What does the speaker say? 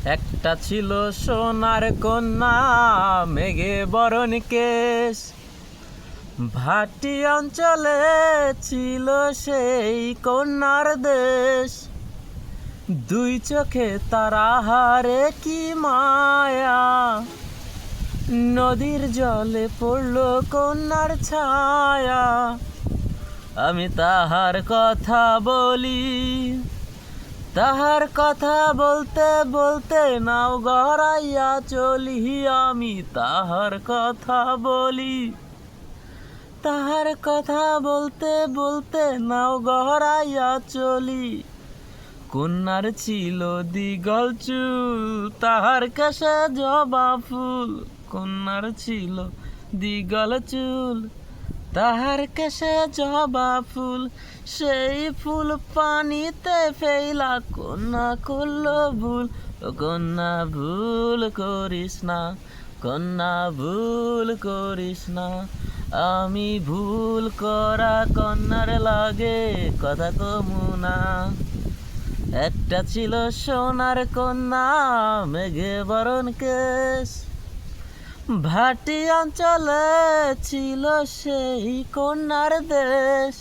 একটা ছিল সোনার কন্যা, মেঘে বরণ কেশ। ভাটি অঞ্চলে ছিল সেই কন্যার দেশ। দুই চোখে তারা হারে কি মায়া, নদীর জলে পড়ল কন্যার ছায়া। আমি তাহার কথা বলি, তাহার কথা বলতে বলতে নাও গড়াইয়া চলি। আমি তাহার কথা বলি, তাহার কথা বলতে বলতে নাও গড়াইয়া চলি। কন্যার ছিল দ্বিগল চুল, তাহার কেশে জবা ফুল। কন্যার ছিল দ্বিগল চুল, তাহার কেশে জবা ফুল। সেই ফুল পানিতে ফেলা কন্যা করল ভুল। ও কন্যা ভুল করিস না, কন্যা ভুল করিস না। আমি ভুল করা কন্যার লাগে কথা কমু না। একটা ছিল সোনার কন্যা, মেঘে বরণ কেশ। ভাটি অঞ্চলে ছিল সেই কন্যার দেশ।